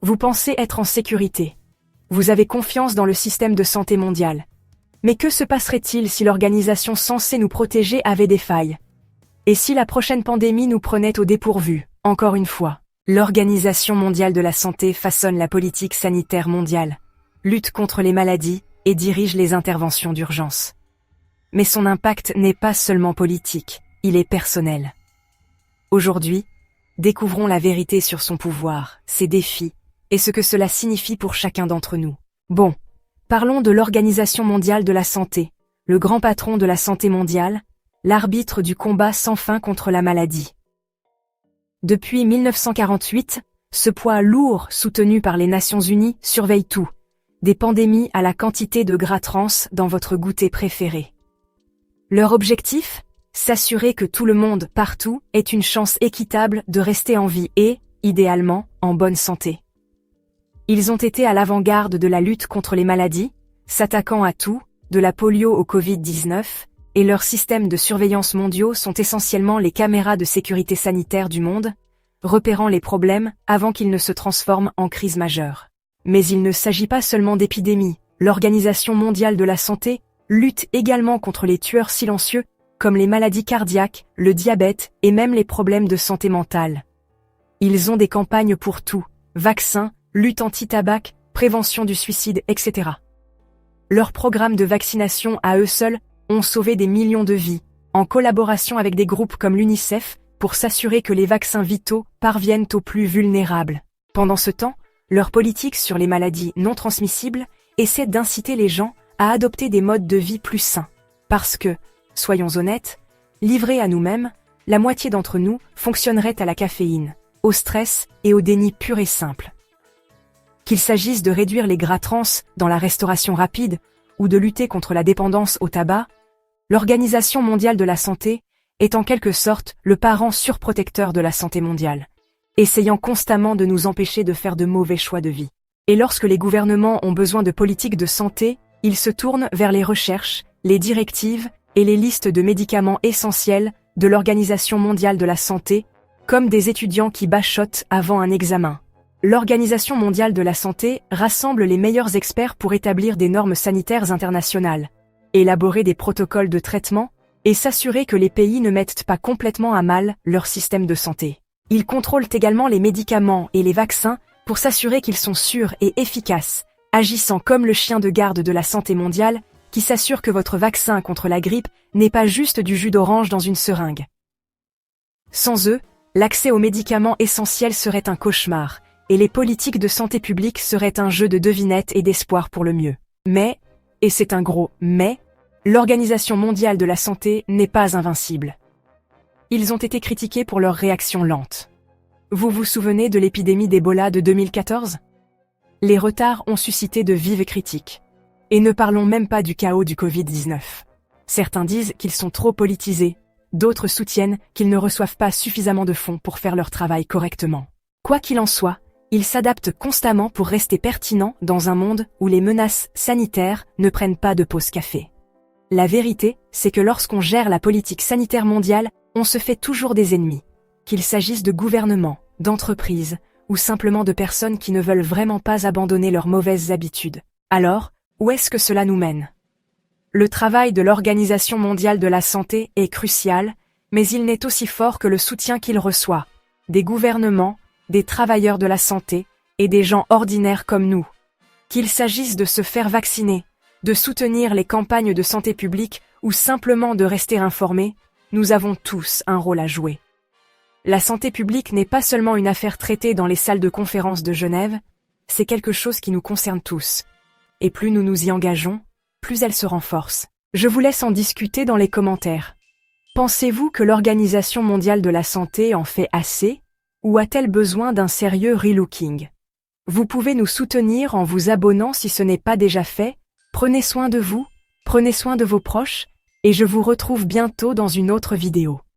Vous pensez être en sécurité. Vous avez confiance dans le système de santé mondial. Mais que se passerait-il si l'organisation censée nous protéger avait des failles? Et si la prochaine pandémie nous prenait au dépourvu? Encore une fois, l'Organisation mondiale de la santé façonne la politique sanitaire mondiale, lutte contre les maladies et dirige les interventions d'urgence. Mais son impact n'est pas seulement politique, il est personnel. Aujourd'hui, découvrons la vérité sur son pouvoir, ses défis, et ce que cela signifie pour chacun d'entre nous. Bon, parlons de l'Organisation mondiale de la santé, le grand patron de la santé mondiale, l'arbitre du combat sans fin contre la maladie. Depuis 1948, ce poids lourd soutenu par les Nations Unies surveille tout, des pandémies à la quantité de gras trans dans votre goûter préféré. Leur objectif? S'assurer que tout le monde, partout, ait une chance équitable de rester en vie et, idéalement, en bonne santé. Ils ont été à l'avant-garde de la lutte contre les maladies, s'attaquant à tout, de la polio au Covid-19, et leurs systèmes de surveillance mondiaux sont essentiellement les caméras de sécurité sanitaire du monde, repérant les problèmes avant qu'ils ne se transforment en crise majeure. Mais il ne s'agit pas seulement d'épidémies, l'Organisation mondiale de la santé lutte également contre les tueurs silencieux, comme les maladies cardiaques, le diabète et même les problèmes de santé mentale. Ils ont des campagnes pour tout, vaccins, lutte anti-tabac, prévention du suicide, etc. Leurs programmes de vaccination à eux seuls ont sauvé des millions de vies, en collaboration avec des groupes comme l'UNICEF, pour s'assurer que les vaccins vitaux parviennent aux plus vulnérables. Pendant ce temps, leur politique sur les maladies non transmissibles essaie d'inciter les gens à adopter des modes de vie plus sains. Parce que, soyons honnêtes, livrés à nous-mêmes, la moitié d'entre nous fonctionnerait à la caféine, au stress et au déni pur et simple. Qu'il s'agisse de réduire les gras trans dans la restauration rapide ou de lutter contre la dépendance au tabac, l'Organisation mondiale de la santé est en quelque sorte le parent surprotecteur de la santé mondiale, essayant constamment de nous empêcher de faire de mauvais choix de vie. Et lorsque les gouvernements ont besoin de politiques de santé, ils se tournent vers les recherches, les directives et les listes de médicaments essentiels de l'Organisation mondiale de la santé, comme des étudiants qui bachotent avant un examen. L'Organisation mondiale de la santé rassemble les meilleurs experts pour établir des normes sanitaires internationales, élaborer des protocoles de traitement et s'assurer que les pays ne mettent pas complètement à mal leur système de santé. Ils contrôlent également les médicaments et les vaccins pour s'assurer qu'ils sont sûrs et efficaces, agissant comme le chien de garde de la santé mondiale qui s'assure que votre vaccin contre la grippe n'est pas juste du jus d'orange dans une seringue. Sans eux, l'accès aux médicaments essentiels serait un cauchemar, et les politiques de santé publique seraient un jeu de devinettes et d'espoir pour le mieux. Mais, et c'est un gros « mais », l'Organisation mondiale de la santé n'est pas invincible. Ils ont été critiqués pour leur réaction lente. Vous vous souvenez de l'épidémie d'Ebola de 2014? Les retards ont suscité de vives critiques. Et ne parlons même pas du chaos du Covid-19. Certains disent qu'ils sont trop politisés, d'autres soutiennent qu'ils ne reçoivent pas suffisamment de fonds pour faire leur travail correctement. Quoi qu'il en soit, ils s'adaptent constamment pour rester pertinents dans un monde où les menaces sanitaires ne prennent pas de pause café. La vérité, c'est que lorsqu'on gère la politique sanitaire mondiale, on se fait toujours des ennemis. Qu'il s'agisse de gouvernements, d'entreprises, ou simplement de personnes qui ne veulent vraiment pas abandonner leurs mauvaises habitudes. Alors, où est-ce que cela nous mène? Le travail de l'Organisation mondiale de la santé est crucial, mais il n'est aussi fort que le soutien qu'il reçoit, des gouvernements, des travailleurs de la santé et des gens ordinaires comme nous. Qu'il s'agisse de se faire vacciner, de soutenir les campagnes de santé publique ou simplement de rester informés, nous avons tous un rôle à jouer. La santé publique n'est pas seulement une affaire traitée dans les salles de conférence de Genève, c'est quelque chose qui nous concerne tous. Et plus nous nous y engageons, plus elle se renforce. Je vous laisse en discuter dans les commentaires. Pensez-vous que l'Organisation mondiale de la santé en fait assez, ou a-t-elle besoin d'un sérieux relooking? Vous pouvez nous soutenir en vous abonnant si ce n'est pas déjà fait. Prenez soin de vous, prenez soin de vos proches, et je vous retrouve bientôt dans une autre vidéo.